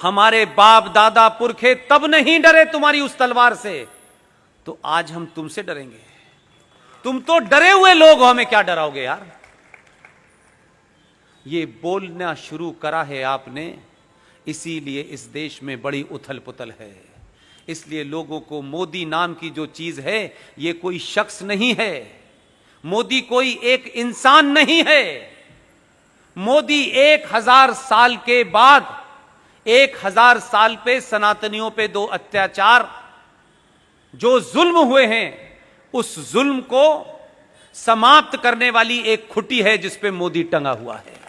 हमारे बाप दादा पुरखे तब नहीं डरे तुम्हारी उस तलवार से, तो आज हम तुमसे डरेंगे। तुम तो डरे हुए लोग हो, हमें क्या डराओगे यार। ये बोलना शुरू करा है आपने, इसीलिए इस देश में बड़ी उथल पुथल है। इसलिए लोगों को मोदी नाम की जो चीज है, ये कोई शख्स नहीं है, मोदी कोई एक इंसान नहीं है। मोदी 1000 साल के बाद 1000 साल पे सनातनियों पे 2 अत्याचार जो जुल्म हुए हैं, उस जुल्म को समाप्त करने वाली एक खुटी है जिस पे मोदी टंगा हुआ है।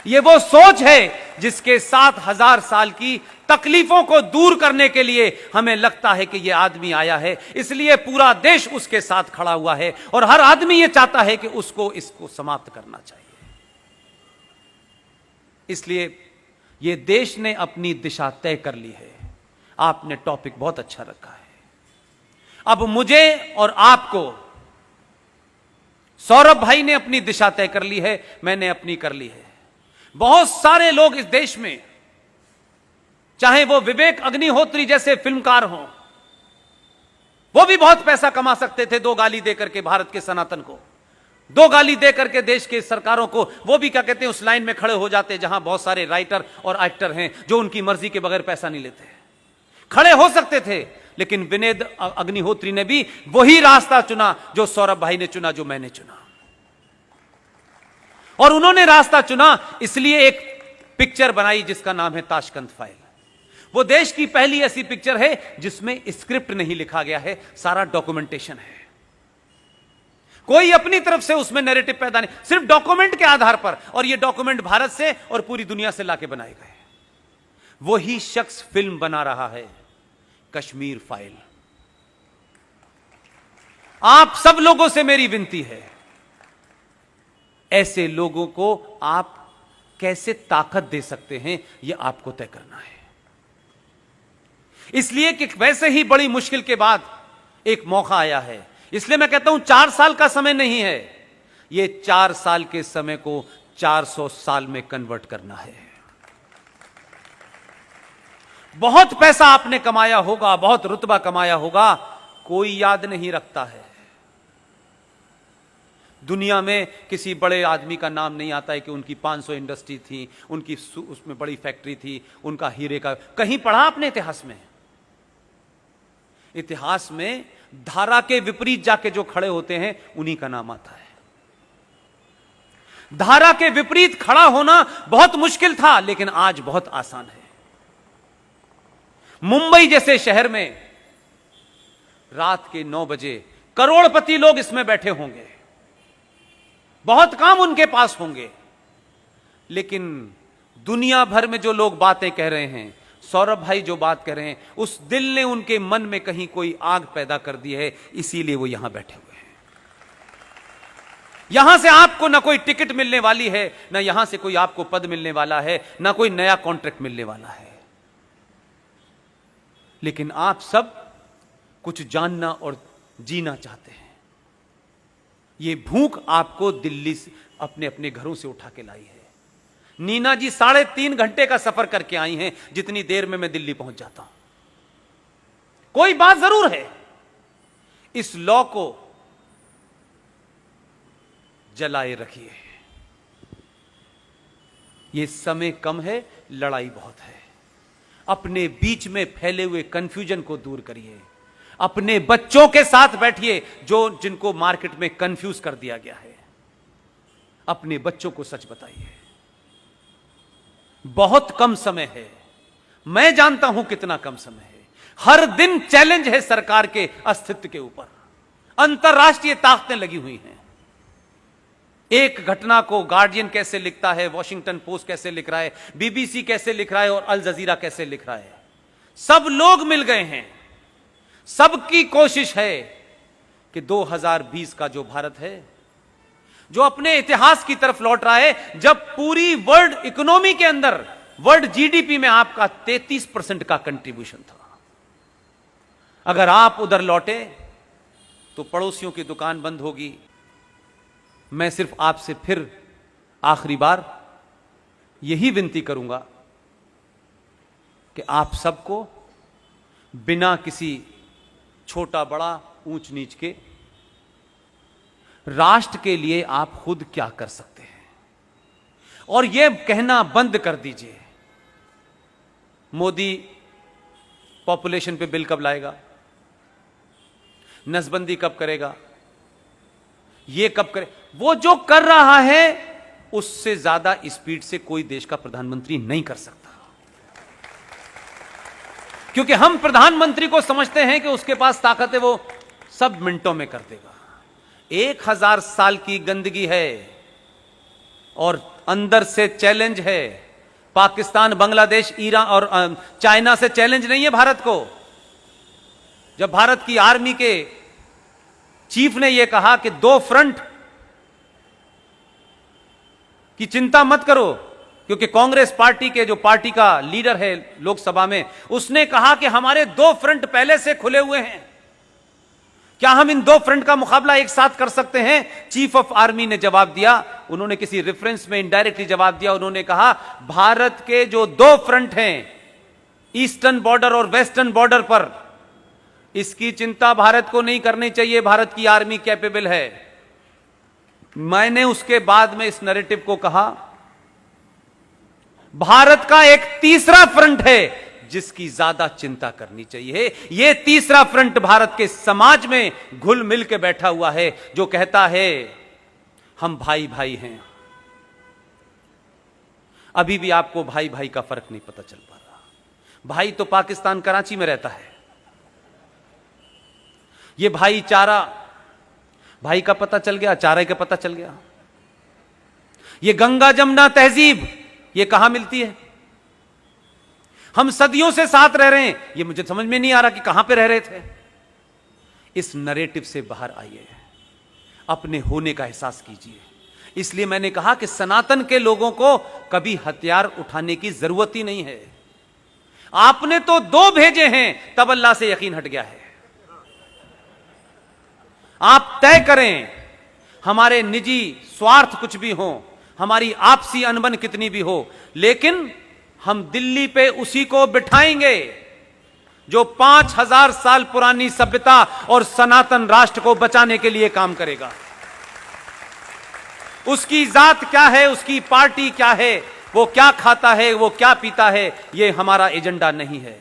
ये वो सोच है जिसके 7000 साल की तकलीफों को दूर करने के लिए हमें लगता है कि यह आदमी आया है, इसलिए पूरा देश उसके साथ खड़ा हुआ है और हर आदमी यह चाहता है कि इसको समाप्त करना चाहिए। इसलिए यह देश ने अपनी दिशा तय कर ली है। आपने टॉपिक बहुत अच्छा रखा है। अब मुझे और आपको, सौरभ भाई ने अपनी दिशा तय कर ली है, मैंने अपनी कर ली है। बहुत सारे लोग इस देश में, चाहे वो विवेक अग्निहोत्री जैसे फिल्मकार हों, वो भी बहुत पैसा कमा सकते थे 2 गाली देकर के भारत के सनातन को, 2 गाली देकर के देश के सरकारों को। वो भी क्या कहते हैं, उस लाइन में खड़े हो जाते जहां बहुत सारे राइटर और एक्टर हैं जो उनकी मर्जी के बगैर पैसा नहीं लेते, खड़े हो सकते थे। लेकिन विवेक अग्निहोत्री ने भी वही रास्ता चुना जो सौरभ भाई ने चुना, जो मैंने चुना। और उन्होंने रास्ता चुना इसलिए एक पिक्चर बनाई जिसका नाम है ताशकंद फाइल। वो देश की पहली ऐसी पिक्चर है जिसमें स्क्रिप्ट नहीं लिखा गया है, सारा डॉक्यूमेंटेशन है। कोई अपनी तरफ से उसमें नैरेटिव पैदा नहीं, सिर्फ डॉक्यूमेंट के आधार पर। और ये डॉक्यूमेंट भारत से और पूरी दुनिया से लाके बनाए गए। वही शख्स फिल्म बना रहा है, कश्मीर फाइल। आप सब लोगों से मेरी विनती है, ऐसे लोगों को आप कैसे ताकत दे सकते हैं, यह आपको तय करना है। इसलिए कि वैसे ही बड़ी मुश्किल के बाद एक मौका आया है। इसलिए मैं कहता हूं 4 साल का समय नहीं है, यह 4 साल के समय को 400 साल में कन्वर्ट करना है। बहुत पैसा आपने कमाया होगा, बहुत रुतबा कमाया होगा, कोई याद नहीं रखता है। दुनिया में किसी बड़े आदमी का नाम नहीं आता है कि उनकी 500 इंडस्ट्री थी, उनकी उसमें बड़ी फैक्ट्री थी, उनका हीरे का। कहीं पढ़ा आपने इतिहास में? इतिहास में धारा के विपरीत जाके जो खड़े होते हैं उन्हीं का नाम आता है। धारा के विपरीत खड़ा होना बहुत मुश्किल था, लेकिन आज बहुत आसान है। मुंबई जैसे शहर में रात के 9 बजे करोड़पति लोग इसमें बैठे होंगे, बहुत काम उनके पास होंगे, लेकिन दुनिया भर में जो लोग बातें कह रहे हैं, सौरभ भाई जो बात कह रहे हैं, उस दिल ने उनके मन में कहीं कोई आग पैदा कर दी है, इसीलिए वो यहां बैठे हुए हैं। यहां से आपको ना कोई टिकट मिलने वाली है, ना यहां से कोई आपको पद मिलने वाला है, ना कोई नया कॉन्ट्रैक्ट मिलने वाला है। लेकिन आप सब कुछ जानना और जीना चाहते हैं। ये भूख आपको दिल्ली से अपने अपने घरों से उठा के लाई है। नीना जी 3.5 घंटे का सफर करके आई हैं, जितनी देर में मैं दिल्ली पहुंच जाता हूं। कोई बात जरूर है, इस लॉ को जलाए रखिए। यह समय कम है, लड़ाई बहुत है। अपने बीच में फैले हुए कंफ्यूजन को दूर करिए। अपने बच्चों के साथ बैठिए जिनको मार्केट में कंफ्यूज कर दिया गया है। अपने बच्चों को सच बताइए। बहुत कम समय है, मैं जानता हूं कितना कम समय है। हर दिन चैलेंज है सरकार के अस्तित्व के ऊपर। अंतरराष्ट्रीय ताकतें लगी हुई हैं। एक घटना को गार्डियन कैसे लिखता है, वॉशिंगटन पोस्ट कैसे लिख रहा है, बीबीसी कैसे लिख रहा है और अल जजीरा कैसे लिख रहा है। सब लोग मिल गए हैं। सबकी कोशिश है कि 2020 का जो भारत है, जो अपने इतिहास की तरफ लौट रहा है, जब पूरी वर्ल्ड इकोनॉमी के अंदर, वर्ल्ड जीडीपी में आपका 33% का कंट्रीब्यूशन था। अगर आप उधर लौटे तो पड़ोसियों की दुकान बंद होगी। मैं सिर्फ आपसे फिर आखिरी बार यही विनती करूंगा कि आप सबको बिना किसी छोटा बड़ा ऊंच नीच के राष्ट्र के लिए आप खुद क्या कर सकते हैं, और यह कहना बंद कर दीजिए मोदी पॉपुलेशन पे बिल कब लाएगा, नसबंदी कब करेगा, ये कब करे। वो जो कर रहा है उससे ज्यादा स्पीड से कोई देश का प्रधानमंत्री नहीं कर सकता, क्योंकि हम प्रधानमंत्री को समझते हैं कि उसके पास ताकत है, वो सब मिनटों में कर देगा। 1000 साल की गंदगी है और अंदर से चैलेंज है। पाकिस्तान, बांग्लादेश, ईरान और चाइना से चैलेंज नहीं है भारत को। जब भारत की आर्मी के चीफ ने यह कहा कि 2 फ्रंट की चिंता मत करो, क्योंकि कांग्रेस पार्टी के जो पार्टी का लीडर है लोकसभा में, उसने कहा कि हमारे 2 फ्रंट पहले से खुले हुए हैं, क्या हम इन 2 फ्रंट का मुकाबला एक साथ कर सकते हैं। चीफ ऑफ आर्मी ने जवाब दिया, उन्होंने किसी रेफरेंस में इनडायरेक्टली जवाब दिया, उन्होंने कहा भारत के जो 2 फ्रंट हैं, ईस्टर्न बॉर्डर और वेस्टर्न बॉर्डर पर, इसकी चिंता भारत को नहीं करनी चाहिए, भारत की आर्मी कैपेबल है। मैंने उसके बाद में इस नैरेटिव को कहा, भारत का एक तीसरा फ्रंट है जिसकी ज्यादा चिंता करनी चाहिए। यह तीसरा फ्रंट भारत के समाज में घुल मिल के बैठा हुआ है, जो कहता है हम भाई भाई हैं। अभी भी आपको भाई भाई का फर्क नहीं पता चल पा रहा। भाई तो पाकिस्तान कराची में रहता है, यह भाईचारा, भाई का पता चल गया, चारे का पता चल गया। यह गंगा जमुना तहजीब यह कहां मिलती है। हम सदियों से साथ रह रहे हैं, यह मुझे समझ में नहीं आ रहा कि कहां पे रह रहे थे। इस नैरेटिव से बाहर आइए, अपने होने का एहसास कीजिए। इसलिए मैंने कहा कि सनातन के लोगों को कभी हथियार उठाने की जरूरत ही नहीं है। आपने तो 2 भेजे हैं, तब अल्लाह से यकीन हट गया है। आप तय करें, हमारे निजी स्वार्थ कुछ भी हो, हमारी आपसी अनबन कितनी भी हो, लेकिन हम दिल्ली पे उसी को बिठाएंगे जो 5000 साल पुरानी सभ्यता और सनातन राष्ट्र को बचाने के लिए काम करेगा। उसकी जात क्या है, उसकी पार्टी क्या है, वो क्या खाता है, वो क्या पीता है, ये हमारा एजेंडा नहीं है।